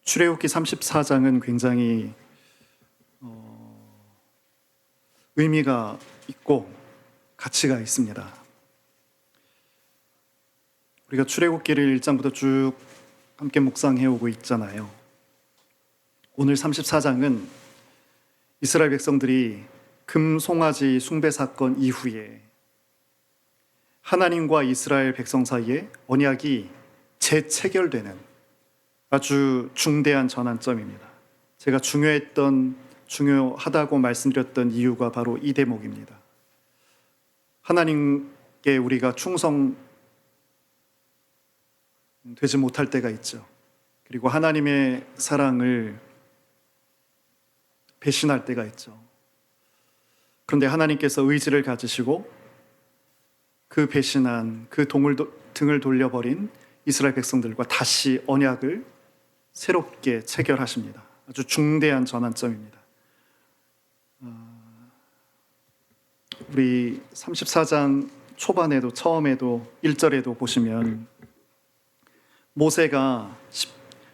출애굽기 34장은 굉장히 의미가 있고 가치가 있습니다. 우리가 출애굽기를 1장부터 쭉 함께 묵상해 오고 있잖아요. 오늘 34장은 이스라엘 백성들이 금송아지 숭배 사건 이후에 하나님과 이스라엘 백성 사이에 언약이 재체결되는 아주 중대한 전환점입니다. 제가 중요하다고 말씀드렸던 이유가 바로 이 대목입니다. 하나님께 우리가 충성되지 못할 때가 있죠. 그리고 하나님의 사랑을 배신할 때가 있죠. 그런데 하나님께서 의지를 가지시고 그 배신한 그 등을 돌려버린 이스라엘 백성들과 다시 언약을 새롭게 체결하십니다. 아주 중대한 전환점입니다. 우리 34장 초반에도 처음에도 1절에도 보시면 모세가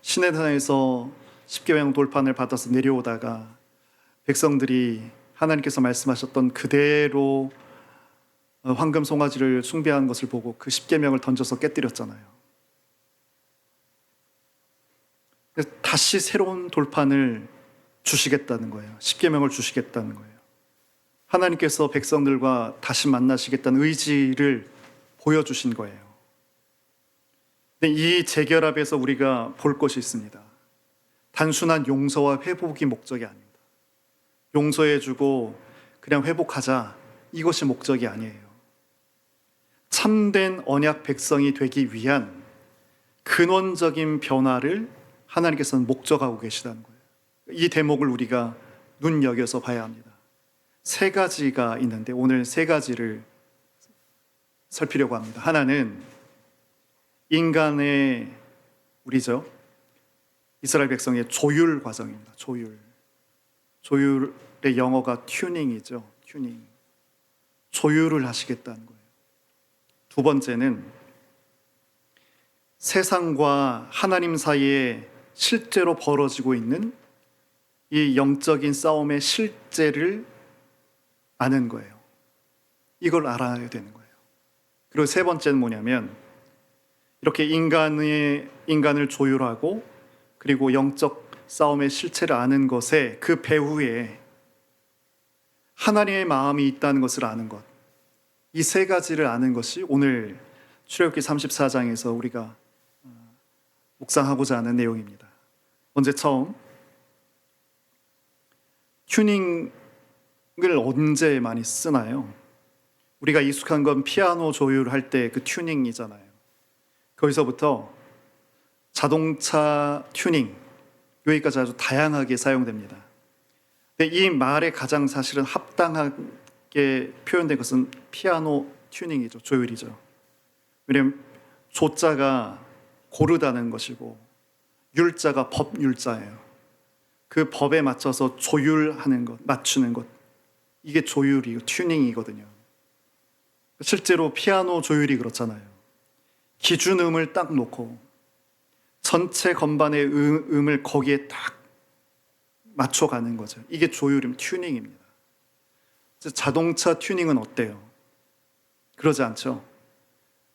시내산에서 십계명 돌판을 받아서 내려오다가 백성들이 하나님께서 말씀하셨던 그대로 황금 송아지를 숭배한 것을 보고 그 십계명을 던져서 깨뜨렸잖아요. 그래서 다시 새로운 돌판을 주시겠다는 거예요. 십계명을 주시겠다는 거예요. 하나님께서 백성들과 다시 만나시겠다는 의지를 보여주신 거예요. 근데 이 재결합에서 우리가 볼 것이 있습니다. 단순한 용서와 회복이 목적이 아닙니다. 용서해주고 그냥 회복하자, 이것이 목적이 아니에요. 참된 언약 백성이 되기 위한 근원적인 변화를 하나님께서는 목적하고 계시다는 거예요. 이 대목을 우리가 눈여겨서 봐야 합니다. 세 가지가 있는데 오늘 세 가지를 살피려고 합니다. 하나는 인간의 우리죠. 이스라엘 백성의 조율 과정입니다. 조율의 영어가 튜닝이죠. 튜닝. 조율을 하시겠다는 거예요. 두 번째는 세상과 하나님 사이에 실제로 벌어지고 있는 이 영적인 싸움의 실제를 아는 거예요. 이걸 알아야 되는 거예요. 그리고 세 번째는 뭐냐면 이렇게 인간을 조율하고 그리고 영적 싸움의 실체를 아는 것에 그 배후에 하나님의 마음이 있다는 것을 아는 것. 이 세 가지를 아는 것이 오늘 출애굽기 34장에서 우리가 묵상하고자 하는 내용입니다. 먼저 처음 튜닝을 언제 많이 쓰나요? 우리가 익숙한 건 피아노 조율할 때 그 튜닝이잖아요. 거기서부터 자동차 튜닝, 여기까지 아주 다양하게 사용됩니다. 근데 이 말에 가장 사실은 합당하게 표현된 것은 피아노 튜닝이죠. 조율이죠. 왜냐하면 조자가 고르다는 것이고 율자가 법율자예요. 그 법에 맞춰서 조율하는 것, 맞추는 것, 이게 조율이고 튜닝이거든요. 실제로 피아노 조율이 그렇잖아요. 기준음을 딱 놓고 전체 건반의 음을 거기에 딱 맞춰가는 거죠. 이게 조율이면 튜닝입니다. 자동차 튜닝은 어때요? 그러지 않죠.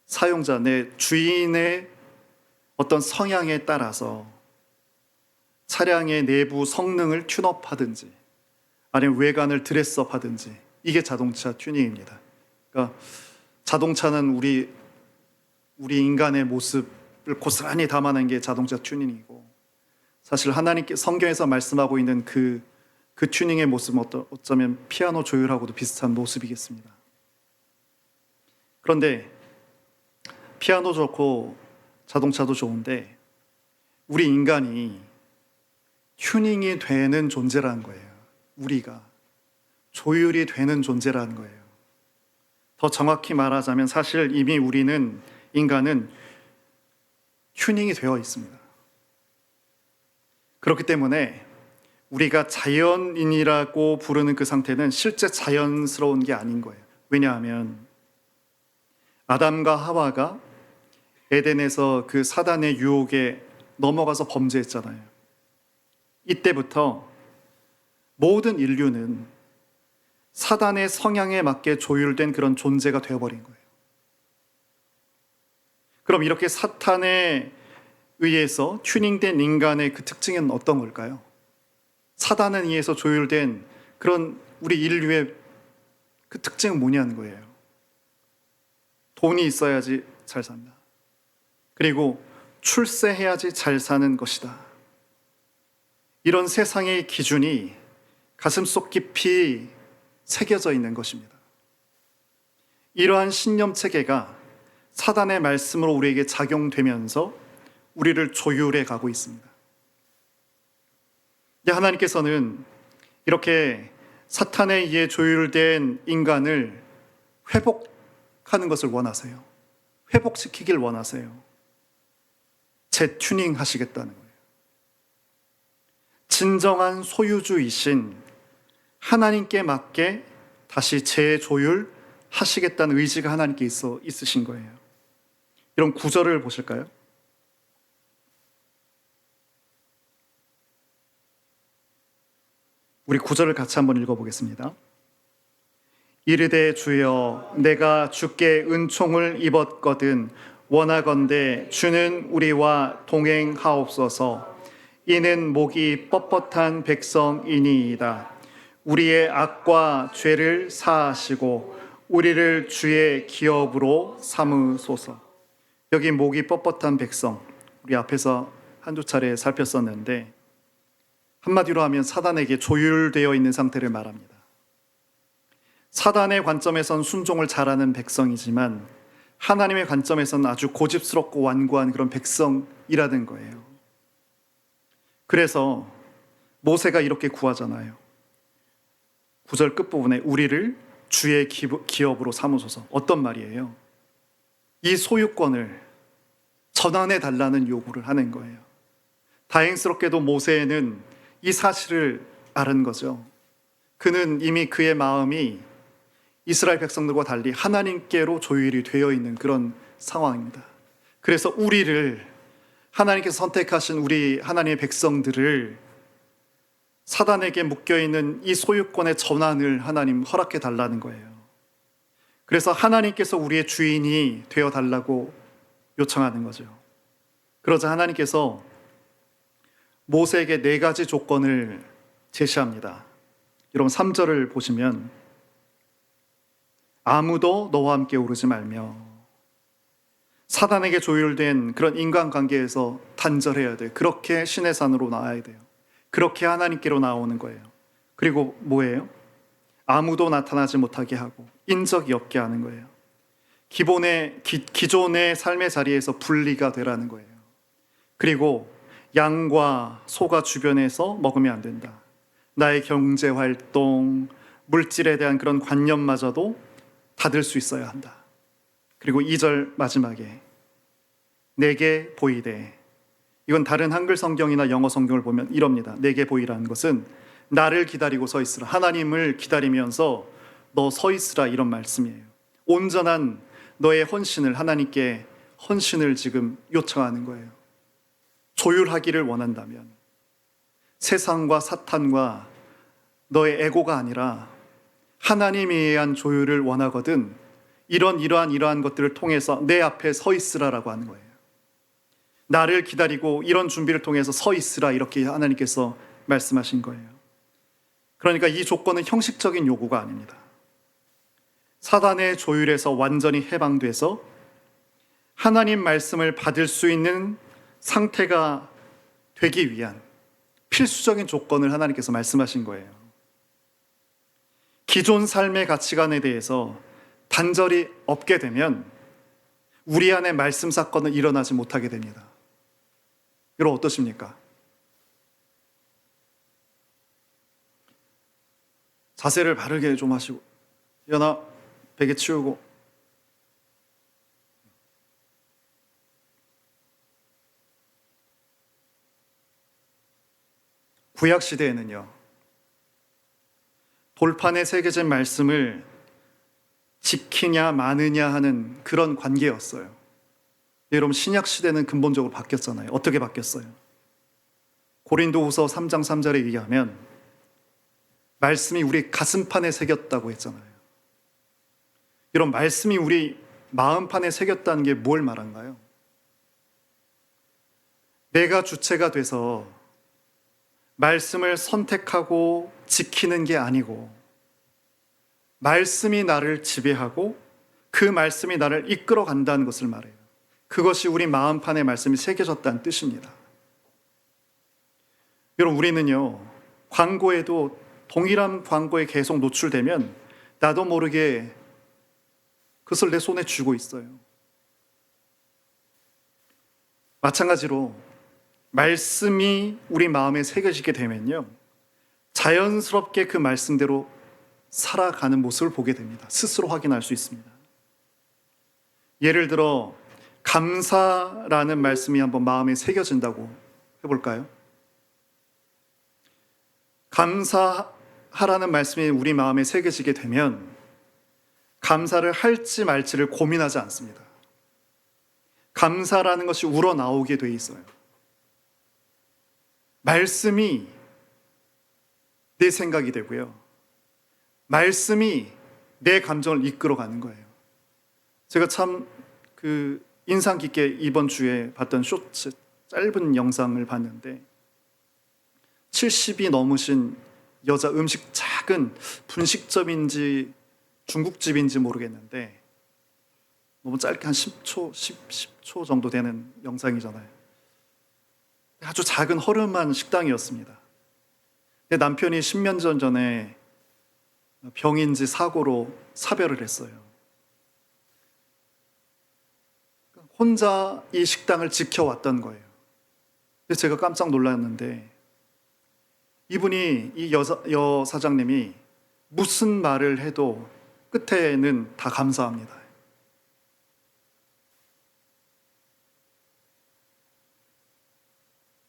사용자, 내 주인의 어떤 성향에 따라서 차량의 내부 성능을 튠업하든지 아니면 외관을 드레스업하든지, 이게 자동차 튜닝입니다. 그러니까 자동차는 우리 인간의 모습을 고스란히 담아낸 게 자동차 튜닝이고, 사실 하나님께 성경에서 말씀하고 있는 그 튜닝의 모습은 어쩌면 피아노 조율하고도 비슷한 모습이겠습니다. 그런데 피아노 좋고 자동차도 좋은데 우리 인간이 튜닝이 되는 존재라는 거예요. 우리가 조율이 되는 존재라는 거예요. 더 정확히 말하자면 사실 이미 인간은 튜닝이 되어 있습니다. 그렇기 때문에 우리가 자연인이라고 부르는 그 상태는 실제 자연스러운 게 아닌 거예요. 왜냐하면 아담과 하와가 에덴에서 그 사단의 유혹에 넘어가서 범죄했잖아요. 이때부터 모든 인류는 사단의 성향에 맞게 조율된 그런 존재가 되어버린 거예요. 그럼 이렇게 사탄에 의해서 튜닝된 인간의 그 특징은 어떤 걸까요? 사단에 의해서 조율된 그런 우리 인류의 그 특징은 뭐냐는 거예요. 돈이 있어야지 잘 산다. 그리고 출세해야지 잘 사는 것이다. 이런 세상의 기준이 가슴속 깊이 새겨져 있는 것입니다. 이러한 신념 체계가 사단의 말씀으로 우리에게 작용되면서 우리를 조율해 가고 있습니다. 하나님께서는 이렇게 사탄에 의해 조율된 인간을 회복하는 것을 원하세요. 회복시키길 원하세요. 재튜닝 하시겠다는 거예요. 진정한 소유주이신 하나님께 맞게 다시 재조율하시겠다는 의지가 하나님께 있으신 거예요. 이런 구절을 보실까요? 우리 구절을 같이 한번 읽어보겠습니다. 이르되 주여 내가 주께 은총을 입었거든 원하건대 주는 우리와 동행하옵소서. 이는 목이 뻣뻣한 백성이니이다. 우리의 악과 죄를 사하시고 우리를 주의 기업으로 삼으소서. 여기 목이 뻣뻣한 백성, 우리 앞에서 한두 차례 살폈었는데 한마디로 하면 사단에게 조율되어 있는 상태를 말합니다. 사단의 관점에선 순종을 잘하는 백성이지만 하나님의 관점에서는 아주 고집스럽고 완고한 그런 백성이라는 거예요. 그래서 모세가 이렇게 구하잖아요. 9절 끝부분에 우리를 주의 기업으로 삼으소서. 어떤 말이에요? 이 소유권을 전환해 달라는 요구를 하는 거예요. 다행스럽게도 모세는 이 사실을 아는 거죠. 그는 이미 그의 마음이 이스라엘 백성들과 달리 하나님께로 조율이 되어 있는 그런 상황입니다. 그래서 우리를, 하나님께서 선택하신 우리 하나님의 백성들을 사단에게 묶여있는 이 소유권의 전환을 하나님 허락해 달라는 거예요. 그래서 하나님께서 우리의 주인이 되어 달라고 요청하는 거죠. 그러자 하나님께서 모세에게 4가지 조건을 제시합니다. 여러분 3절을 보시면 아무도 너와 함께 오르지 말며, 사단에게 조율된 그런 인간관계에서 단절해야 돼요. 그렇게 신의 산으로 나와야 돼요. 그렇게 하나님께로 나오는 거예요. 그리고 뭐예요? 아무도 나타나지 못하게 하고 인적이 없게 하는 거예요. 기존의 삶의 자리에서 분리가 되라는 거예요. 그리고 양과 소가 주변에서 먹으면 안 된다. 나의 경제활동, 물질에 대한 그런 관념마저도 닫을 수 있어야 한다. 그리고 2절 마지막에 내게 보이되, 이건 다른 한글 성경이나 영어 성경을 보면 이럽니다. 내게 보이라는 것은 나를 기다리고 서 있으라, 하나님을 기다리면서 너 서 있으라, 이런 말씀이에요. 온전한 너의 헌신을, 하나님께 헌신을 지금 요청하는 거예요. 조율하기를 원한다면 세상과 사탄과 너의 에고가 아니라 하나님에 의한 조율을 원하거든 이러한 것들을 통해서 내 앞에 서 있으라라고 하는 거예요. 나를 기다리고 이런 준비를 통해서 서 있으라, 이렇게 하나님께서 말씀하신 거예요. 그러니까 이 조건은 형식적인 요구가 아닙니다. 사단의 조율에서 완전히 해방돼서 하나님 말씀을 받을 수 있는 상태가 되기 위한 필수적인 조건을 하나님께서 말씀하신 거예요. 기존 삶의 가치관에 대해서 단절이 없게 되면 우리 안에 말씀 사건은 일어나지 못하게 됩니다. 여러분 어떠십니까? 자세를 바르게 좀 하시고, 연아 베개 치우고, 구약 시대에는요, 돌판에 새겨진 말씀을 지키냐 마느냐 하는 그런 관계였어요. 여러분 신약 시대는 근본적으로 바뀌었잖아요. 어떻게 바뀌었어요? 고린도후서 3장 3절에 의하면 말씀이 우리 가슴판에 새겼다고 했잖아요. 이런 말씀이 우리 마음판에 새겼다는 게 뭘 말한가요? 내가 주체가 돼서 말씀을 선택하고 지키는 게 아니고 말씀이 나를 지배하고 그 말씀이 나를 이끌어 간다는 것을 말해요. 그것이 우리 마음판에 말씀이 새겨졌다는 뜻입니다. 여러분, 우리는요, 광고에도 동일한 광고에 계속 노출되면 나도 모르게 그것을 내 손에 쥐고 있어요. 마찬가지로 말씀이 우리 마음에 새겨지게 되면요, 자연스럽게 그 말씀대로 살아가는 모습을 보게 됩니다. 스스로 확인할 수 있습니다. 예를 들어 감사라는 말씀이 한번 마음에 새겨진다고 해볼까요? 감사하라는 말씀이 우리 마음에 새겨지게 되면 감사를 할지 말지를 고민하지 않습니다. 감사라는 것이 우러나오게 돼 있어요. 말씀이 내 생각이 되고요, 말씀이 내 감정을 이끌어가는 거예요. 제가 참 인상 깊게 이번 주에 봤던 쇼츠, 짧은 영상을 봤는데 70이 넘으신 여자, 음식 작은 분식점인지 중국집인지 모르겠는데 너무 짧게 한 10초 정도 되는 영상이잖아요. 아주 작은 허름한 식당이었습니다. 내 남편이 10년 전에 병인지 사고로 사별을 했어요. 혼자 이 식당을 지켜왔던 거예요. 그래서 제가 깜짝 놀랐는데 이분이, 이 여사장님이 무슨 말을 해도 끝에는 다 감사합니다.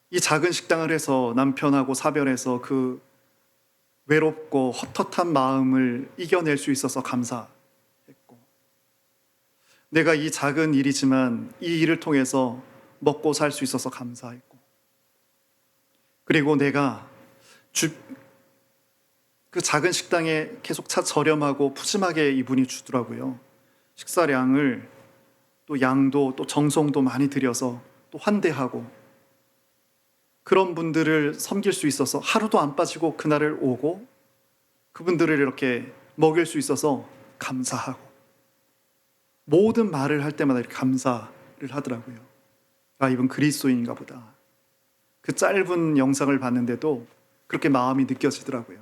이 작은 식당을 해서 남편하고 사별해서 그 외롭고 헛헛한 마음을 이겨낼 수 있어서 감사했고, 내가 이 작은 일이지만 이 일을 통해서 먹고 살 수 있어서 감사했고, 그리고 내가 그 작은 식당에 계속 저렴하고 푸짐하게 이분이 주더라고요. 식사량을 또 양도 또 정성도 많이 들여서 또 환대하고, 그런 분들을 섬길 수 있어서 하루도 안 빠지고 그날을 오고 그분들을 이렇게 먹일 수 있어서 감사하고, 모든 말을 할 때마다 이렇게 감사를 하더라고요. 아, 이분 그리스도인인가 보다. 그 짧은 영상을 봤는데도 그렇게 마음이 느껴지더라고요.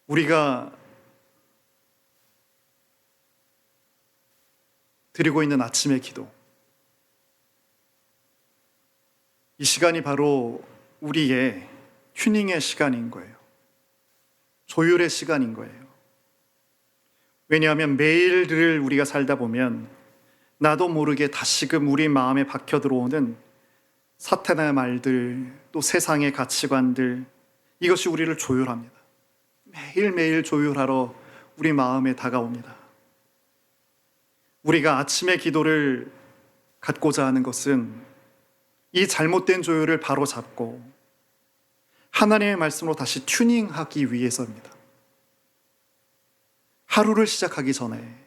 우리가 드리고 있는 아침의 기도, 이 시간이 바로 우리의 튜닝의 시간인 거예요. 조율의 시간인 거예요. 왜냐하면 매일을 우리가 살다 보면 나도 모르게 다시금 우리 마음에 박혀 들어오는 사탄의 말들, 또 세상의 가치관들, 이것이 우리를 조율합니다. 매일매일 조율하러 우리 마음에 다가옵니다. 우리가 아침의 기도를 갖고자 하는 것은 이 잘못된 조율을 바로잡고 하나님의 말씀으로 다시 튜닝하기 위해서입니다. 하루를 시작하기 전에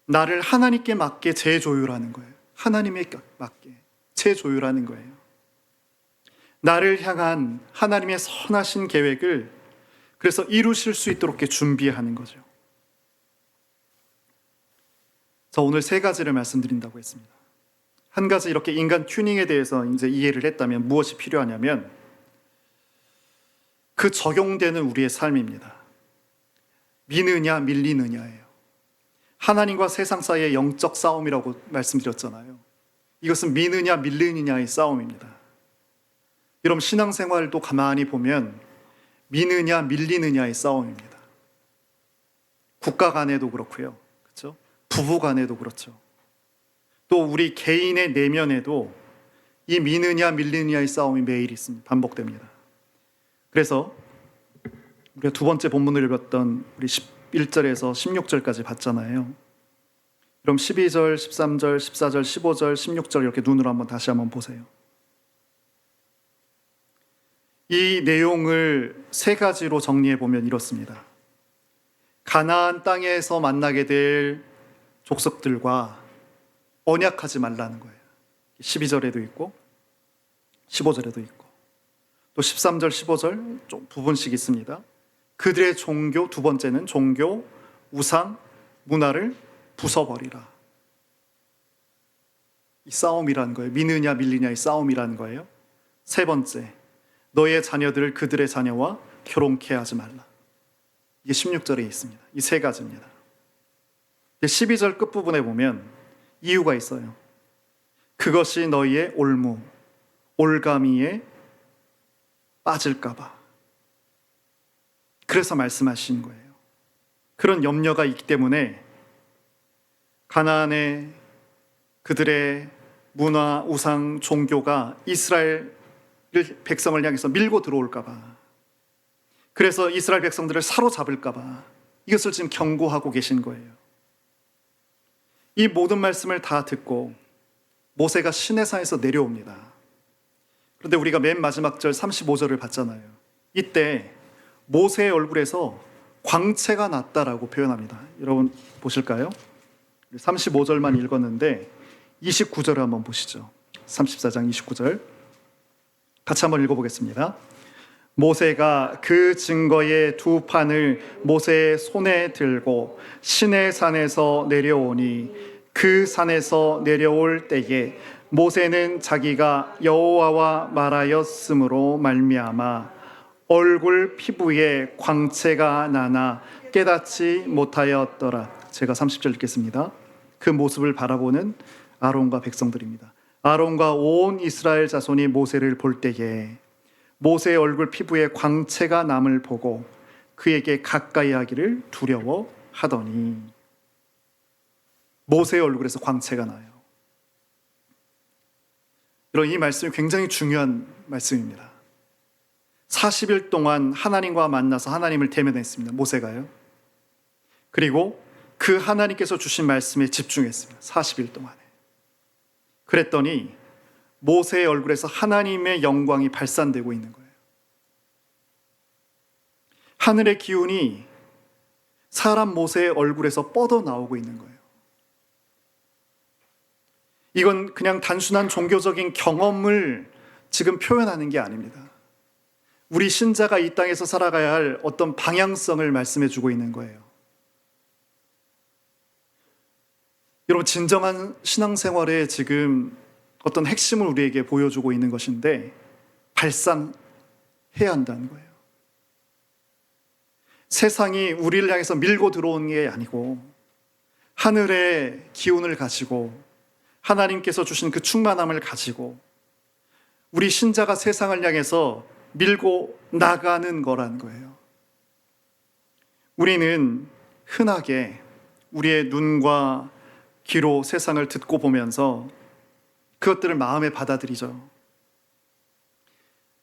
나를 하나님께 맞게 재조율하는 거예요. 하나님에 맞게 재조율하는 거예요. 나를 향한 하나님의 선하신 계획을 그래서 이루실 수 있도록 준비하는 거죠. 저 오늘 3가지를 말씀드린다고 했습니다. 한 가지, 이렇게 인간 튜닝에 대해서 이제 이해를 했다면 무엇이 필요하냐면 그 적용되는 우리의 삶입니다. 미느냐 밀리느냐예요. 하나님과 세상 사이의 영적 싸움이라고 말씀드렸잖아요. 이것은 미느냐 밀리느냐의 싸움입니다. 여러분, 신앙생활도 가만히 보면 미느냐 밀리느냐의 싸움입니다. 국가 간에도 그렇고요, 그렇죠? 부부 간에도 그렇죠. 또 우리 개인의 내면에도 이 미느냐 밀리느냐의 싸움이 매일 있습니다. 반복됩니다. 그래서 우리가 두 번째 본문을 읽었던 우리 11절에서 16절까지 봤잖아요. 그럼 12절, 13절, 14절, 15절, 16절 이렇게 눈으로 한번 다시 한번 보세요. 이 내용을 세 가지로 정리해 보면 이렇습니다. 가나안 땅에서 만나게 될 족속들과 언약하지 말라는 거예요. 12절에도 있고 15절에도 있고 또 13절, 15절 좀 부분씩 있습니다. 그들의 종교, 두 번째는 종교, 우상, 문화를 부숴버리라. 이 싸움이라는 거예요. 미느냐 밀리냐의 싸움이라는 거예요. 세 번째, 너의 자녀들을 그들의 자녀와 결혼케 하지 말라. 이게 16절에 있습니다. 이 세 가지입니다. 12절 끝부분에 보면 이유가 있어요. 그것이 너희의 올무, 올가미에 빠질까 봐. 그래서 말씀하신 거예요. 그런 염려가 있기 때문에 가나안의 그들의 문화, 우상, 종교가 이스라엘 백성을 향해서 밀고 들어올까 봐. 그래서 이스라엘 백성들을 사로잡을까 봐. 이것을 지금 경고하고 계신 거예요. 이 모든 말씀을 다 듣고 모세가 시내산에서 내려옵니다. 그런데 우리가 맨 마지막 절 35절을 봤잖아요. 이때 모세의 얼굴에서 광채가 났다라고 표현합니다. 여러분 보실까요? 35절만 읽었는데 29절을 한번 보시죠. 34장 29절 같이 한번 읽어보겠습니다. 모세가 그 증거의 두 판을 모세의 손에 들고 시내산에서 내려오니 그 산에서 내려올 때에 모세는 자기가 여호와와 말하였으므로 말미암아 얼굴 피부에 광채가 나나 깨닫지 못하였더라. 제가 30절 읽겠습니다. 그 모습을 바라보는 아론과 백성들입니다. 아론과 온 이스라엘 자손이 모세를 볼 때에 모세의 얼굴 피부에 광채가 남을 보고 그에게 가까이 하기를 두려워하더니 모세의 얼굴에서 광채가 나요. 여러분, 이 말씀이 굉장히 중요한 말씀입니다. 40일 동안 하나님과 만나서 하나님을 대면했습니다. 모세가요. 그리고 그 하나님께서 주신 말씀에 집중했습니다. 40일 동안에. 그랬더니 모세의 얼굴에서 하나님의 영광이 발산되고 있는 거예요. 하늘의 기운이 사람 모세의 얼굴에서 뻗어나오고 있는 거예요. 이건 그냥 단순한 종교적인 경험을 지금 표현하는 게 아닙니다. 우리 신자가 이 땅에서 살아가야 할 어떤 방향성을 말씀해 주고 있는 거예요. 여러분, 진정한 신앙생활에 지금 어떤 핵심을 우리에게 보여주고 있는 것인데 발산해야 한다는 거예요. 세상이 우리를 향해서 밀고 들어오는 게 아니고 하늘의 기운을 가지고 하나님께서 주신 그 충만함을 가지고 우리 신자가 세상을 향해서 밀고 나가는 거라는 거예요. 우리는 흔하게 우리의 눈과 귀로 세상을 듣고 보면서 그것들을 마음에 받아들이죠.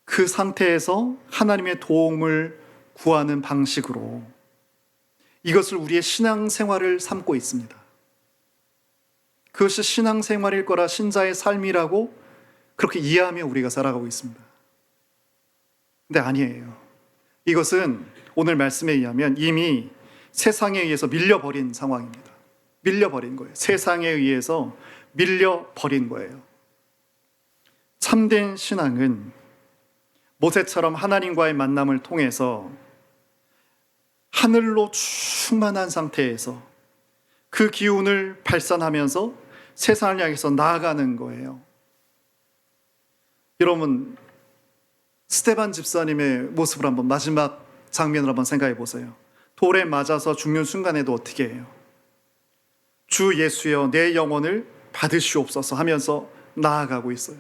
그 상태에서 하나님의 도움을 구하는 방식으로 이것을 우리의 신앙생활을 삼고 있습니다. 그것이 신앙생활일 거라 신자의 삶이라고 그렇게 이해하며 우리가 살아가고 있습니다. 근데 아니에요. 이것은 오늘 말씀에 의하면 이미 세상에 의해서 밀려버린 상황입니다. 밀려버린 거예요. 세상에 의해서 밀려버린 거예요. 참된 신앙은 모세처럼 하나님과의 만남을 통해서 하늘로 충만한 상태에서 그 기운을 발산하면서 세상을 향해서 나아가는 거예요. 여러분, 스데반 집사님의 모습을 한번 마지막 장면을 한번 생각해 보세요. 돌에 맞아서 죽는 순간에도 어떻게 해요? 주 예수여 내 영혼을 받으시옵소서 하면서 나아가고 있어요.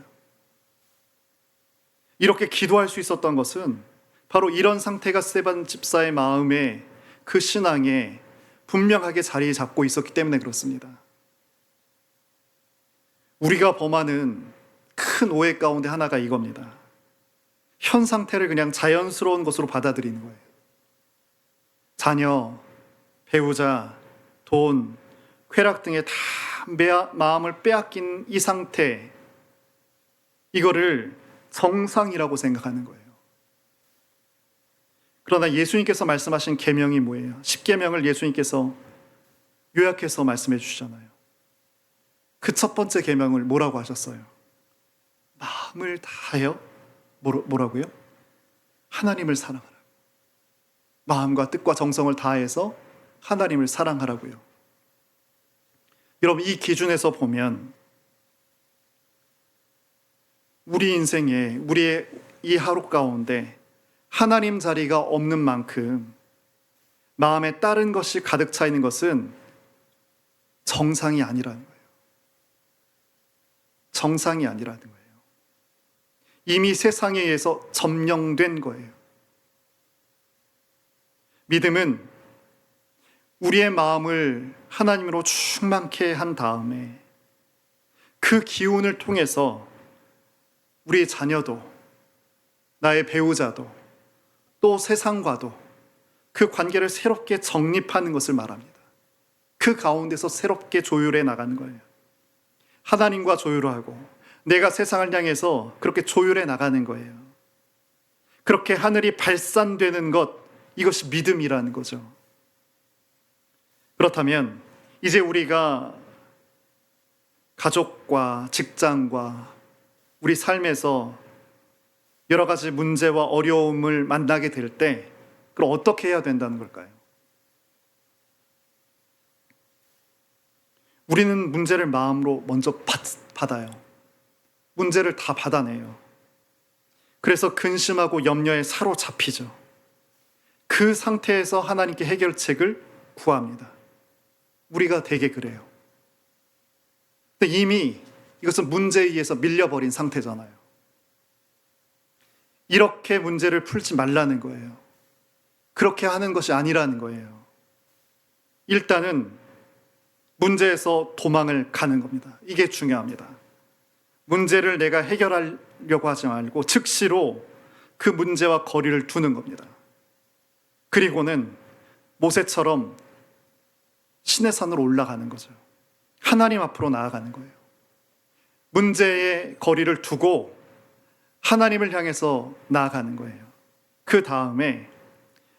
이렇게 기도할 수 있었던 것은 바로 이런 상태가 스데반 집사의 마음에 그 신앙에 분명하게 자리 잡고 있었기 때문에 그렇습니다. 우리가 범하는 큰 오해 가운데 하나가 이겁니다. 현 상태를 그냥 자연스러운 것으로 받아들이는 거예요. 자녀, 배우자, 돈, 쾌락 등에 다 마음을 빼앗긴 이 상태, 이거를 정상이라고 생각하는 거예요. 그러나 예수님께서 말씀하신 계명이 뭐예요? 10계명을 예수님께서 요약해서 말씀해 주시잖아요. 그 첫 번째 계명을 뭐라고 하셨어요? 마음을 다하여 뭐라고요? 하나님을 사랑하라. 마음과 뜻과 정성을 다해서 하나님을 사랑하라고요. 여러분, 이 기준에서 보면 우리 인생에, 우리의 이 하루 가운데 하나님 자리가 없는 만큼 마음에 다른 것이 가득 차 있는 것은 정상이 아니라는 거예요. 정상이 아니라는 거예요. 이미 세상에 의해서 점령된 거예요. 믿음은 우리의 마음을 하나님으로 충만케 한 다음에 그 기운을 통해서 우리의 자녀도, 나의 배우자도, 또 세상과도 그 관계를 새롭게 정립하는 것을 말합니다. 그 가운데서 새롭게 조율해 나가는 거예요. 하나님과 조율하고 내가 세상을 향해서 그렇게 조율해 나가는 거예요. 그렇게 하늘이 발산되는 것, 이것이 믿음이라는 거죠. 그렇다면 이제 우리가 가족과 직장과 우리 삶에서 여러 가지 문제와 어려움을 만나게 될 때 그럼 어떻게 해야 된다는 걸까요? 우리는 문제를 마음으로 먼저 받아요. 문제를 다 받아내요. 그래서 근심하고 염려에 사로잡히죠. 그 상태에서 하나님께 해결책을 구합니다. 우리가 되게 그래요. 근데 이미 이것은 문제에 의해서 밀려버린 상태잖아요. 이렇게 문제를 풀지 말라는 거예요. 그렇게 하는 것이 아니라는 거예요. 일단은 문제에서 도망을 가는 겁니다. 이게 중요합니다. 문제를 내가 해결하려고 하지 말고 즉시로 그 문제와 거리를 두는 겁니다. 그리고는 모세처럼 시내산으로 올라가는 거죠. 하나님 앞으로 나아가는 거예요. 문제의 거리를 두고 하나님을 향해서 나아가는 거예요. 그 다음에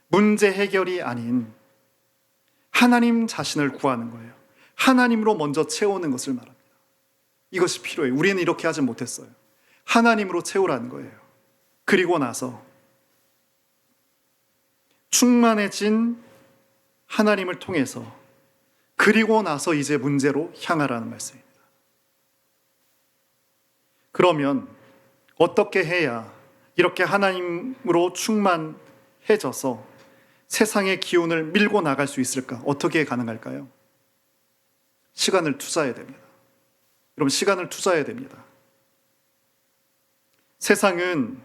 문제 해결이 아닌 하나님 자신을 구하는 거예요. 하나님으로 먼저 채우는 것을 말합니다. 이것이 필요해요. 우리는 이렇게 하지 못했어요. 하나님으로 채우라는 거예요. 그리고 나서 충만해진 하나님을 통해서 그리고 나서 이제 문제로 향하라는 말씀입니다. 그러면 어떻게 해야 이렇게 하나님으로 충만해져서 세상의 기운을 밀고 나갈 수 있을까? 어떻게 가능할까요? 시간을 투자해야 됩니다. 여러분, 시간을 투자해야 됩니다. 세상은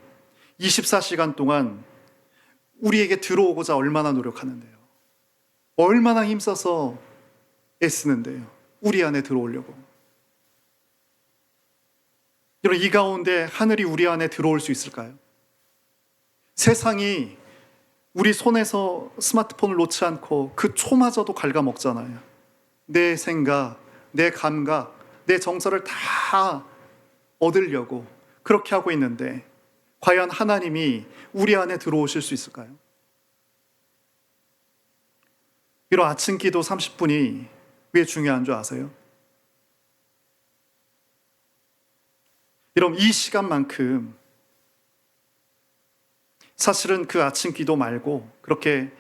24시간 동안 우리에게 들어오고자 얼마나 노력하는데요. 얼마나 힘써서 애쓰는데요. 우리 안에 들어오려고. 여러분, 이 가운데 하늘이 우리 안에 들어올 수 있을까요? 세상이 우리 손에서 스마트폰을 놓지 않고 그 초마저도 갉아먹잖아요. 내 생각, 내 감각, 내 정서를 다 얻으려고 그렇게 하고 있는데 과연 하나님이 우리 안에 들어오실 수 있을까요? 이런 아침 기도 30분이 왜 중요한 줄 아세요? 여러분, 이 시간만큼 사실은 그 아침 기도 말고 그렇게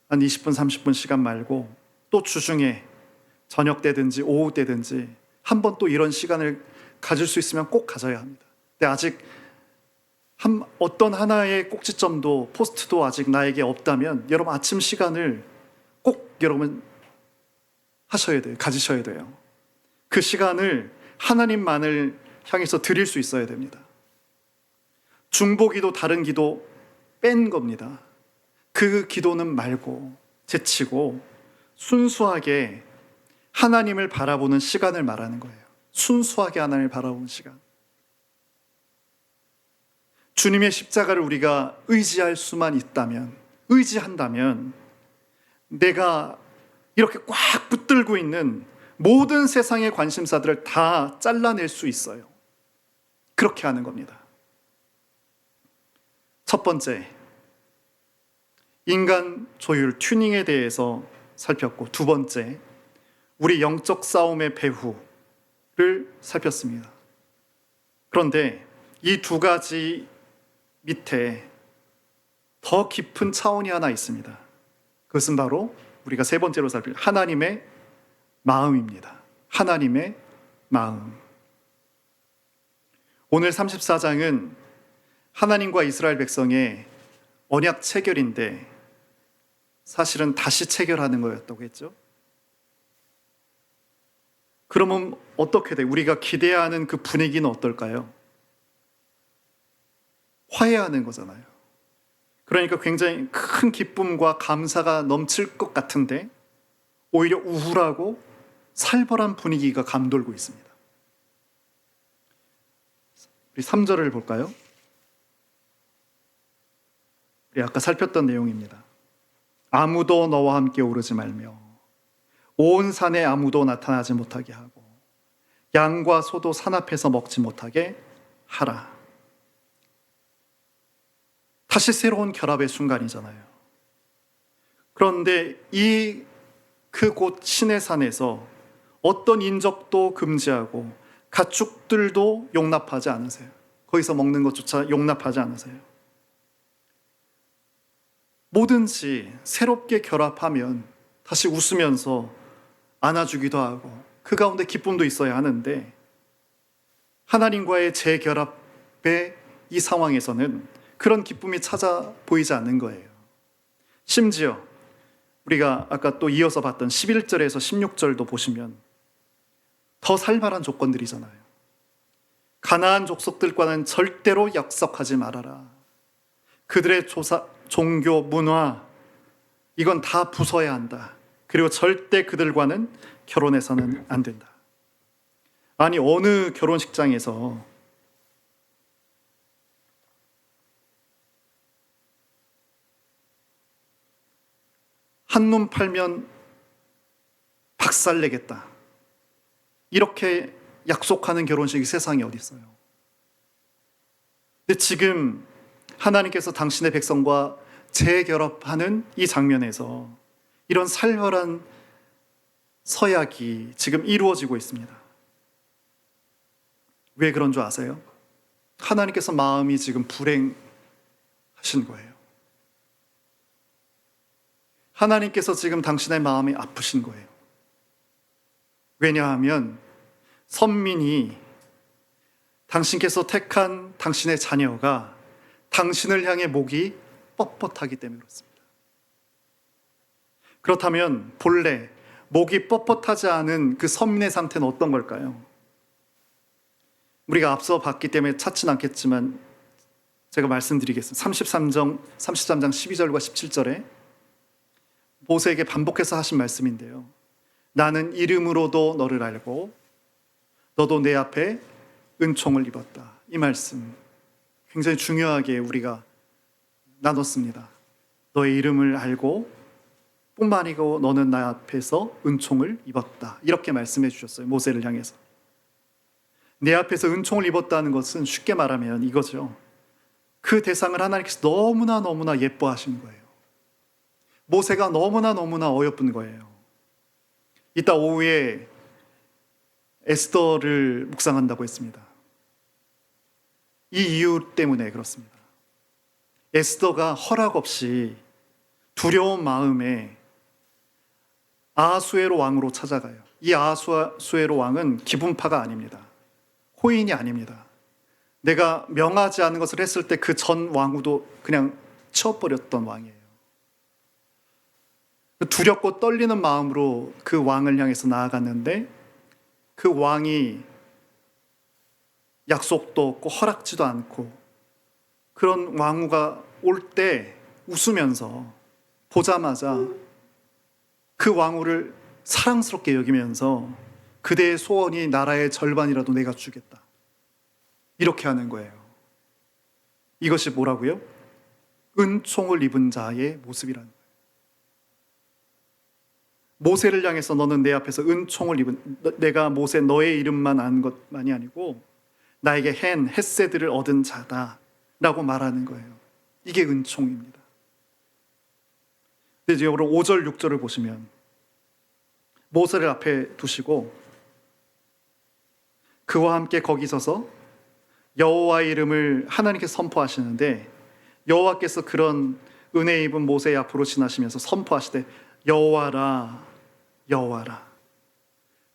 한 20분, 30분 시간 말고 또 주중에 저녁 때든지 오후 때든지 한번 또 이런 시간을 가질 수 있으면 꼭 가져야 합니다. 근데 아직 어떤 하나의 꼭지점도 포스트도 아직 나에게 없다면 여러분 아침 시간을 꼭 여러분 하셔야 돼요. 가지셔야 돼요. 그 시간을 하나님만을 향해서 드릴 수 있어야 됩니다. 중보기도 다른 기도 뺀 겁니다. 그 기도는 말고 제치고 순수하게 하나님을 바라보는 시간을 말하는 거예요. 순수하게 하나님을 바라보는 시간. 주님의 십자가를 우리가 의지할 수만 있다면, 의지한다면 내가 이렇게 꽉 붙들고 있는 모든 세상의 관심사들을 다 잘라낼 수 있어요. 그렇게 하는 겁니다. 첫 번째, 인간 조율, 튜닝에 대해서 살폈고, 두 번째, 우리 영적 싸움의 배후를 살폈습니다. 그런데 이 두 가지 밑에 더 깊은 차원이 하나 있습니다. 그것은 바로 우리가 세 번째로 살필 하나님의 마음입니다. 하나님의 마음. 오늘 34장은 하나님과 이스라엘 백성의 언약 체결인데 사실은 다시 체결하는 거였다고 했죠. 그러면 어떻게 돼? 우리가 기대하는 그 분위기는 어떨까요? 화해하는 거잖아요. 그러니까 굉장히 큰 기쁨과 감사가 넘칠 것 같은데 오히려 우울하고 살벌한 분위기가 감돌고 있습니다. 우리 3절을 볼까요? 우리 아까 살폈던 내용입니다. 아무도 너와 함께 오르지 말며 온 산에 아무도 나타나지 못하게 하고 양과 소도 산 앞에서 먹지 못하게 하라. 다시 새로운 결합의 순간이잖아요. 그런데 그 곳 시내산에서 어떤 인적도 금지하고 가축들도 용납하지 않으세요. 거기서 먹는 것조차 용납하지 않으세요. 뭐든지 새롭게 결합하면 다시 웃으면서 안아주기도 하고 그 가운데 기쁨도 있어야 하는데 하나님과의 재결합의 이 상황에서는 그런 기쁨이 찾아 보이지 않는 거예요. 심지어 우리가 아까 또 이어서 봤던 11절에서 16절도 보시면 더 살벌한 조건들이잖아요. 가나안 족속들과는 절대로 약속하지 말아라. 그들의 종교, 문화 이건 다 부숴야 한다. 그리고 절대 그들과는 결혼해서는 안 된다. 아니 어느 결혼식장에서 한눈 팔면 박살내겠다. 이렇게 약속하는 결혼식이 세상에 어디 있어요? 근데 지금 하나님께서 당신의 백성과 재결합하는 이 장면에서 이런 살벌한 서약이 지금 이루어지고 있습니다. 왜 그런 줄 아세요? 하나님께서 마음이 지금 불행하신 거예요. 하나님께서 지금 당신의 마음이 아프신 거예요. 왜냐하면 선민이 당신께서 택한 당신의 자녀가 당신을 향해 목이 뻣뻣하기 때문에 그렇습니다. 그렇다면 본래 목이 뻣뻣하지 않은 그 선민의 상태는 어떤 걸까요? 우리가 앞서 봤기 때문에 찾진 않겠지만 제가 말씀드리겠습니다. 33장 12절과 17절에 모세에게 반복해서 하신 말씀인데요. 나는 이름으로도 너를 알고 너도 내 앞에 은총을 입었다. 이 말씀 굉장히 중요하게 우리가 나눴습니다. 너의 이름을 알고 뿐만 아니고 너는 나 앞에서 은총을 입었다. 이렇게 말씀해 주셨어요. 모세를 향해서. 내 앞에서 은총을 입었다는 것은 쉽게 말하면 이거죠. 그 대상을 하나님께서 너무나 예뻐하신 거예요. 모세가 너무나 어여쁜 거예요. 이따 오후에 에스더를 묵상한다고 했습니다. 이 이유 때문에 그렇습니다. 에스더가 허락 없이 두려운 마음에 아하수에로 왕으로 찾아가요. 이 아하수에로 왕은 기분파가 아닙니다. 호인이 아닙니다. 내가 명하지 않은 것을 했을 때 그 전 왕후도 그냥 치워버렸던 왕이에요. 두렵고 떨리는 마음으로 그 왕을 향해서 나아갔는데 그 왕이 약속도 없고 허락지도 않고 그런 왕후가 올 때 웃으면서 보자마자 그 왕후를 사랑스럽게 여기면서 그대의 소원이 나라의 절반이라도 내가 주겠다. 이렇게 하는 거예요. 이것이 뭐라고요? 은총을 입은 자의 모습이라는 거예요. 모세를 향해서 너는 내 앞에서 은총을 입은, 내가 모세 너의 이름만 아는 것만이 아니고 나에게 헷세드를 얻은 자다라고 말하는 거예요. 이게 은총입니다. 근데 이제 여러분 5절 6절을 보시면 모세를 앞에 두시고 그와 함께 거기 서서 여호와의 이름을 하나님께서 선포하시는데, 여호와께서 그런 은혜 입은 모세의 앞으로 지나시면서 선포하시되 여호와라 여호와라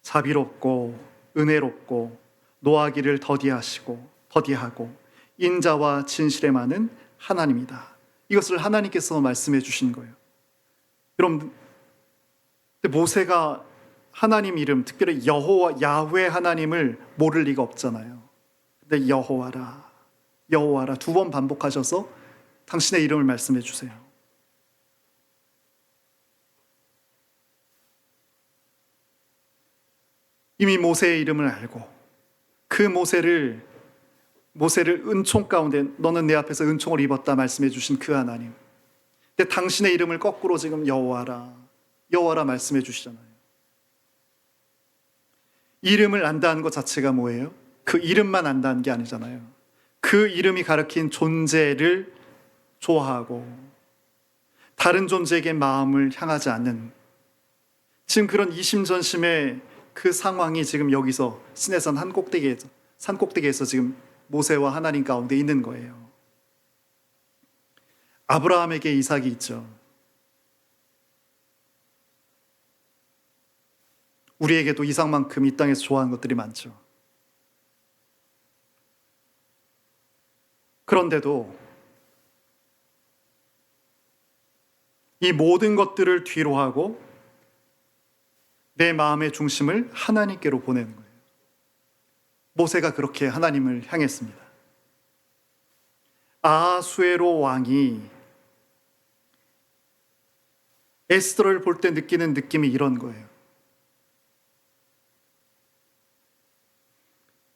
자비롭고 은혜롭고 노하기를 더디하고 인자와 진실에 많은 하나님이다. 이것을 하나님께서 말씀해 주신 거예요. 그럼 모세가 하나님 이름, 특별히 여호와 야훼 하나님을 모를 리가 없잖아요. 근데 여호와라 여호와라 두 번 반복하셔서 당신의 이름을 말씀해 주세요. 이미 모세의 이름을 알고 그 모세를 은총 가운데 너는 내 앞에서 은총을 입었다 말씀해 주신 그 하나님. 근데 당신의 이름을 거꾸로 지금 여호와라 말씀해 주시잖아요. 이름을 안다는 것 자체가 뭐예요? 그 이름만 안다는 게 아니잖아요. 그 이름이 가리킨 존재를 좋아하고 다른 존재에게 마음을 향하지 않는, 지금 그런 이심전심의 그 상황이 지금 여기서 시내산 산꼭대기에서 지금 모세와 하나님 가운데 있는 거예요. 아브라함에게 이삭이 있죠. 우리에게도 이삭만큼 이 땅에서 좋아하는 것들이 많죠. 그런데도 이 모든 것들을 뒤로 하고 내 마음의 중심을 하나님께로 보내는 거예요. 모세가 그렇게 하나님을 향했습니다. 아하수에로 왕이 에스더를 볼 때 느끼는 느낌이 이런 거예요.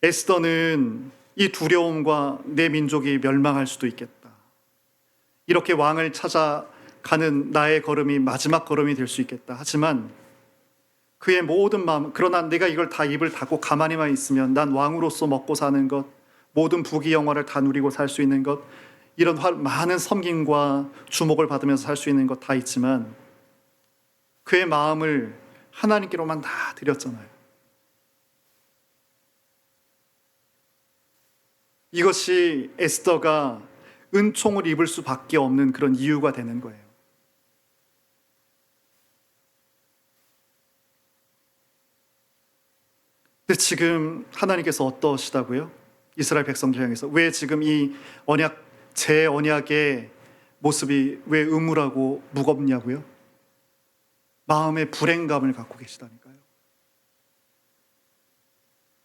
에스더는 이 두려움과 내 민족이 멸망할 수도 있겠다, 이렇게 왕을 찾아가는 나의 걸음이 마지막 걸음이 될 수 있겠다. 하지만 그의 모든 마음, 그러나 내가 이걸 다 입을 닫고 가만히만 있으면 난 왕으로서 먹고 사는 것, 모든 부귀 영화를 다 누리고 살 수 있는 것, 이런 많은 섬김과 주목을 받으면서 살 수 있는 것 다 있지만 그의 마음을 하나님께로만 다 드렸잖아요. 이것이 에스더가 은총을 입을 수밖에 없는 그런 이유가 되는 거예요. 근데 지금 하나님께서 어떠시다고요? 이스라엘 백성들 향해서 왜 지금 이 제 언약의 모습이 왜 음울하고 무겁냐고요? 마음의 불행감을 갖고 계시다니까요.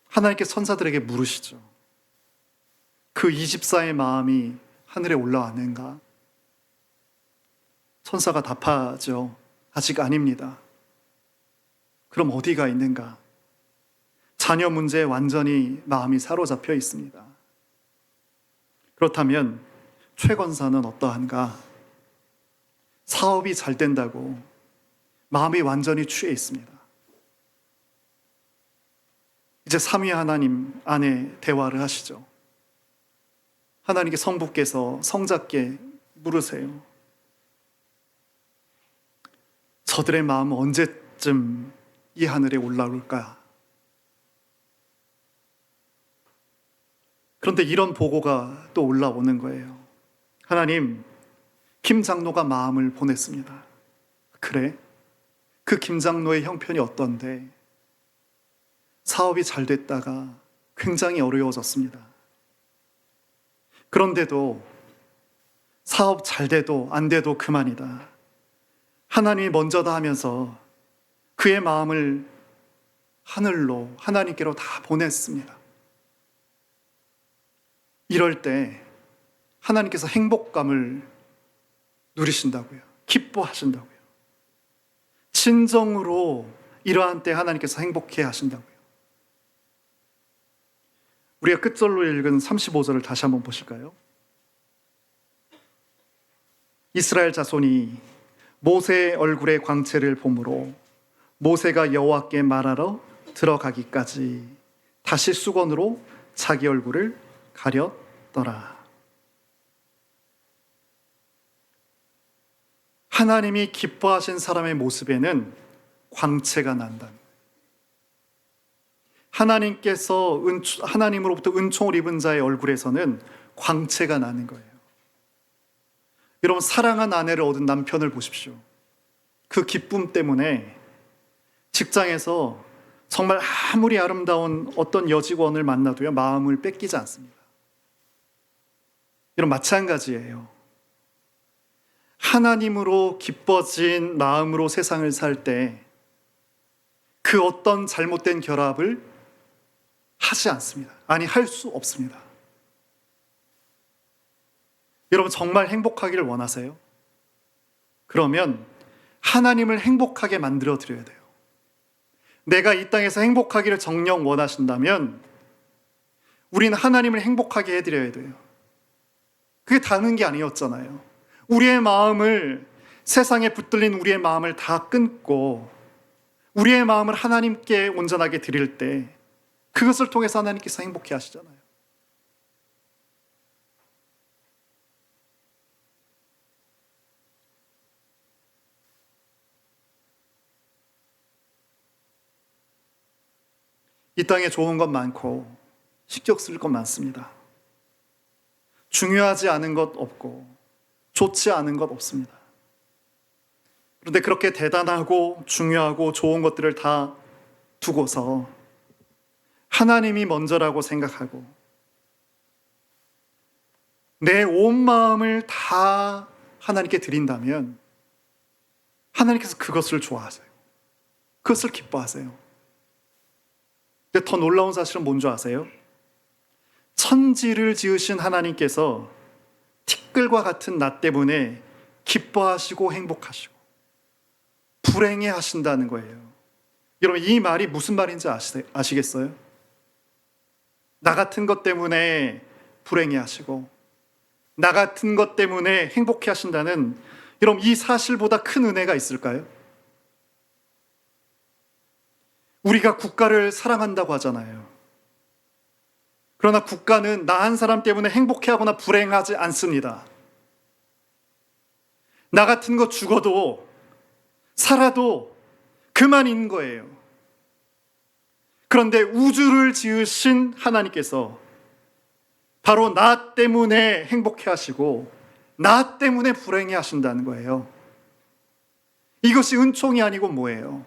하나님께서 천사들에게 물으시죠. 그 24의 마음이 하늘에 올라왔는가? 천사가 답하죠. 아직 아닙니다. 그럼 어디가 있는가? 자녀 문제에 완전히 마음이 사로잡혀 있습니다. 그렇다면 최권사는 어떠한가? 사업이 잘 된다고 마음이 완전히 취해 있습니다. 이제 삼위 하나님 안에 대화를 하시죠. 하나님께 성부께서 성자께 물으세요. 저들의 마음은 언제쯤 이 하늘에 올라올까? 그런데 이런 보고가 또 올라오는 거예요. 하나님, 김 장로가 마음을 보냈습니다. 그래? 그 김 장로의 형편이 어떤데? 사업이 잘 됐다가 굉장히 어려워졌습니다. 그런데도 사업 잘 돼도 안 돼도 그만이다, 하나님이 먼저다 하면서 그의 마음을 하늘로 하나님께로 다 보냈습니다. 이럴 때 하나님께서 행복감을 누리신다고요. 기뻐하신다고요. 진정으로 이러한 때 하나님께서 행복해 하신다고요. 우리가 끝절로 읽은 35절을 다시 한번 보실까요? 이스라엘 자손이 모세의 얼굴의 광채를 보므로 모세가 여호와께 말하러 들어가기까지 다시 수건으로 자기 얼굴을 가렸더라. 하나님이 기뻐하신 사람의 모습에는 광채가 난다. 하나님으로부터 은총을 입은 자의 얼굴에서는 광채가 나는 거예요. 여러분, 사랑한 아내를 얻은 남편을 보십시오. 그 기쁨 때문에 직장에서 정말 아무리 아름다운 어떤 여직원을 만나도요, 마음을 뺏기지 않습니다. 여러분, 마찬가지예요. 하나님으로 기뻐진 마음으로 세상을 살 때 그 어떤 잘못된 결합을 하지 않습니다. 아니, 할 수 없습니다. 여러분, 정말 행복하기를 원하세요? 그러면 하나님을 행복하게 만들어 드려야 돼요. 내가 이 땅에서 행복하기를 정녕 원하신다면 우리는 하나님을 행복하게 해드려야 돼요. 그게 다른 게 아니었잖아요. 우리의 마음을, 세상에 붙들린 우리의 마음을 다 끊고 우리의 마음을 하나님께 온전하게 드릴 때 그것을 통해서 하나님께서 행복해 하시잖아요. 이 땅에 좋은 것 많고 신경 쓸 것 많습니다. 중요하지 않은 것 없고 좋지 않은 것 없습니다. 그런데 그렇게 대단하고 중요하고 좋은 것들을 다 두고서 하나님이 먼저라고 생각하고 내 온 마음을 다 하나님께 드린다면 하나님께서 그것을 좋아하세요. 그것을 기뻐하세요. 근데 더 놀라운 사실은 뭔지 아세요? 천지를 지으신 하나님께서 티끌과 같은 나 때문에 기뻐하시고 행복하시고 불행해 하신다는 거예요. 여러분, 이 말이 무슨 말인지 아시겠어요? 나 같은 것 때문에 불행해 하시고 나 같은 것 때문에 행복해 하신다는, 여러분, 이 사실보다 큰 은혜가 있을까요? 우리가 국가를 사랑한다고 하잖아요. 그러나 국가는 나 한 사람 때문에 행복해하거나 불행하지 않습니다. 나 같은 거 죽어도 살아도 그만인 거예요. 그런데 우주를 지으신 하나님께서 바로 나 때문에 행복해하시고 나 때문에 불행해 하신다는 거예요. 이것이 은총이 아니고 뭐예요?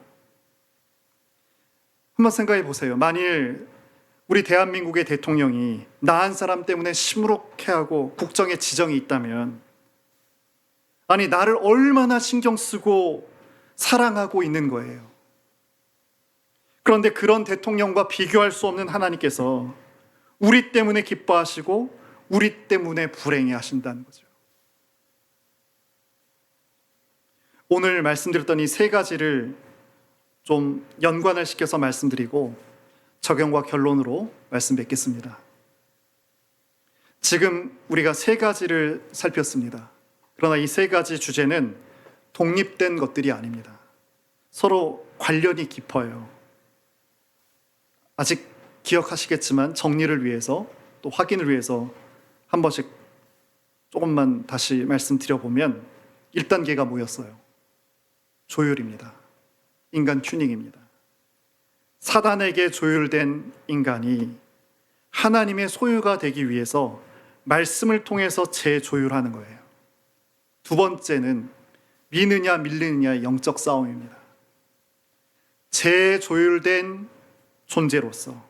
한번 생각해 보세요. 만일 우리 대한민국의 대통령이 나 한 사람 때문에 시무룩해하고 국정에 지정이 있다면, 아니, 나를 얼마나 신경 쓰고 사랑하고 있는 거예요. 그런데 그런 대통령과 비교할 수 없는 하나님께서 우리 때문에 기뻐하시고 우리 때문에 불행해 하신다는 거죠. 오늘 말씀드렸던 이 세 가지를 좀 연관을 시켜서 말씀드리고 적용과 결론으로 말씀 뵙겠습니다. 지금 우리가 세 가지를 살폈습니다. 그러나 이 세 가지 주제는 독립된 것들이 아닙니다. 서로 관련이 깊어요. 아직 기억하시겠지만 정리를 위해서, 또 확인을 위해서 한 번씩 조금만 다시 말씀드려보면 1단계가 뭐였어요? 조율입니다. 인간 튜닝입니다. 사단에게 조율된 인간이 하나님의 소유가 되기 위해서 말씀을 통해서 재조율하는 거예요. 두 번째는 미느냐 밀느냐의 영적 싸움입니다. 재조율된 존재로서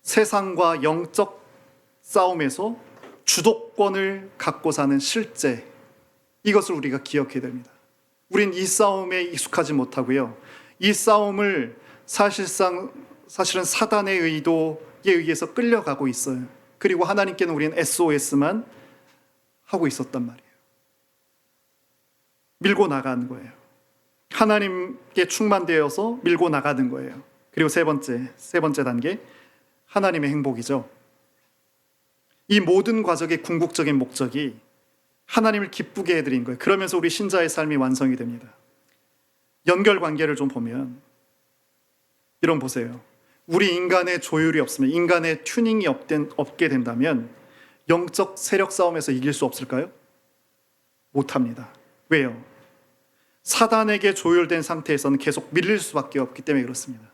세상과 영적 싸움에서 주도권을 갖고 사는 실제, 이것을 우리가 기억해야 됩니다. 우린 이 싸움에 익숙하지 못하고요, 이 싸움을 사실은 사단의 의도에 의해서 끌려가고 있어요. 그리고 하나님께는 우리는 SOS만 하고 있었단 말이에요. 밀고 나가는 거예요. 하나님께 충만되어서 밀고 나가는 거예요. 그리고 세 번째 단계, 하나님의 행복이죠. 이 모든 과정의 궁극적인 목적이 하나님을 기쁘게 해드린 거예요. 그러면서 우리 신자의 삶이 완성이 됩니다. 연결 관계를 좀 보면 여러분 보세요. 우리 인간의 조율이 없으면, 인간의 튜닝이 없게 된다면 영적 세력 싸움에서 이길 수 없을까요? 못합니다. 왜요? 사단에게 조율된 상태에서는 계속 밀릴 수밖에 없기 때문에 그렇습니다.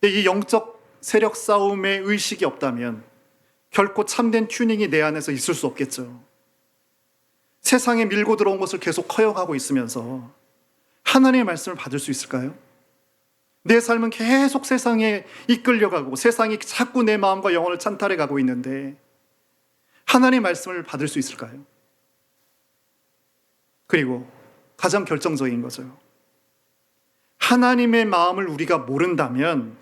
근데 이 영적 세력 싸움의 의식이 없다면 결코 참된 튜닝이 내 안에서 있을 수 없겠죠. 세상에 밀고 들어온 것을 계속 허용하고 있으면서 하나님의 말씀을 받을 수 있을까요? 내 삶은 계속 세상에 이끌려가고 세상이 자꾸 내 마음과 영혼을 찬탈해 가고 있는데 하나님의 말씀을 받을 수 있을까요? 그리고 가장 결정적인 거죠. 하나님의 마음을 우리가 모른다면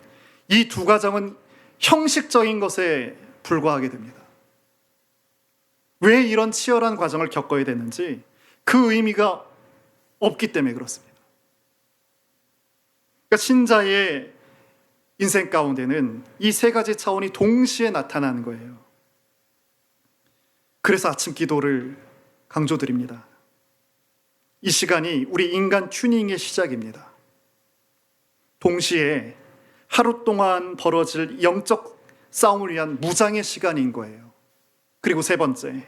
이 두 가정은 형식적인 것에 불과하게 됩니다. 왜 이런 치열한 과정을 겪어야 되는지 그 의미가 없기 때문에 그렇습니다. 그러니까 신자의 인생 가운데는 이 세 가지 차원이 동시에 나타나는 거예요. 그래서 아침 기도를 강조드립니다. 이 시간이 우리 인간 튜닝의 시작입니다. 동시에 하루 동안 벌어질 영적 싸움을 위한 무장의 시간인 거예요. 그리고 세 번째,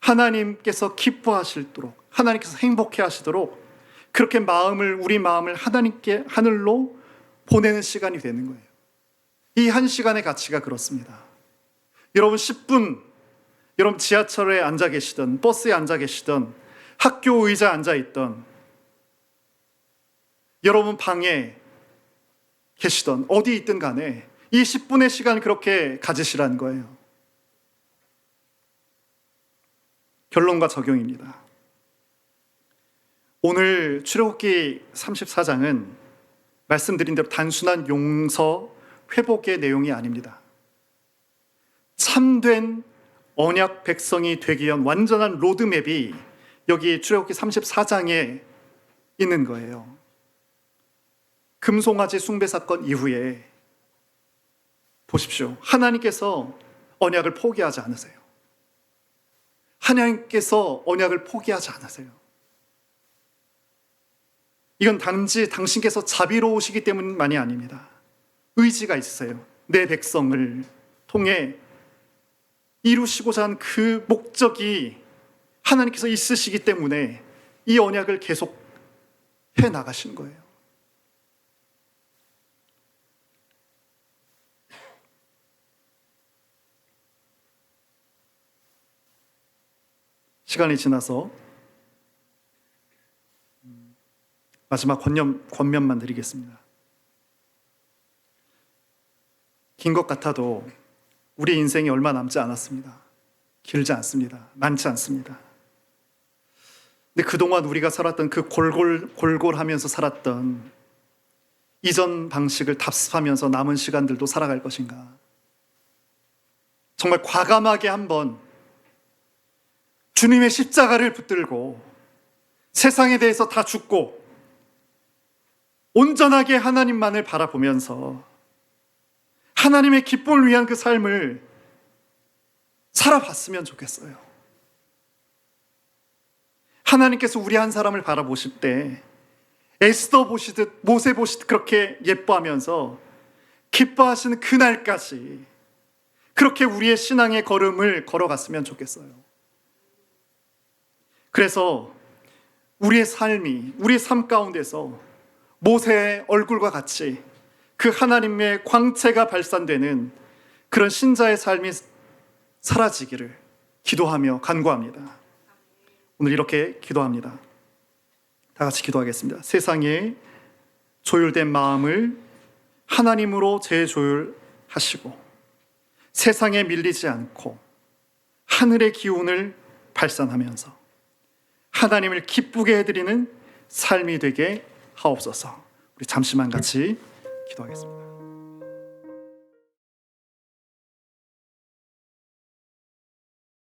하나님께서 기뻐하시도록, 하나님께서 행복해 하시도록 그렇게 우리 마음을 하늘로 보내는 시간이 되는 거예요. 이 한 시간의 가치가 그렇습니다. 여러분 10분, 여러분 지하철에 앉아 계시던, 버스에 앉아 계시던, 학교 의자에 앉아 있던, 여러분 방에 계시던, 어디 있든 간에 이 10분의 시간을 그렇게 가지시라는 거예요. 결론과 적용입니다. 오늘 출애굽기 34장은 말씀드린 대로 단순한 용서, 회복의 내용이 아닙니다. 참된 언약 백성이 되기 위한 완전한 로드맵이 여기 출애굽기 34장에 있는 거예요. 금송아지 숭배 사건 이후에 보십시오. 하나님께서 언약을 포기하지 않으세요. 하나님께서 언약을 포기하지 않으세요. 이건 단지 당신께서 자비로우시기 때문만이 아닙니다. 의지가 있으세요. 내 백성을 통해 이루시고자 한 그 목적이 하나님께서 있으시기 때문에 이 언약을 계속 해나가신 거예요. 시간이 지나서 마지막 권면만 드리겠습니다. 긴 것 같아도 우리 인생이 얼마 남지 않았습니다. 길지 않습니다. 많지 않습니다. 근데 그동안 우리가 살았던 그 골골하면서 살았던 이전 방식을 답습하면서 남은 시간들도 살아갈 것인가? 정말 과감하게 한번 주님의 십자가를 붙들고 세상에 대해서 다 죽고 온전하게 하나님만을 바라보면서 하나님의 기쁨을 위한 그 삶을 살아봤으면 좋겠어요. 하나님께서 우리 한 사람을 바라보실 때 에스더 보시듯 모세 보시듯 그렇게 예뻐하면서 기뻐하시는 그날까지 그렇게 우리의 신앙의 걸음을 걸어갔으면 좋겠어요. 그래서 우리의 삶 가운데서 모세의 얼굴과 같이 그 하나님의 광채가 발산되는 그런 신자의 삶이 사라지기를 기도하며 간구합니다. 오늘 이렇게 기도합니다. 다 같이 기도하겠습니다. 세상에 조율된 마음을 하나님으로 재조율하시고 세상에 밀리지 않고 하늘의 기운을 발산하면서 하나님을 기쁘게 해드리는 삶이 되게 하옵소서. 우리 잠시만 같이 기도하겠습니다.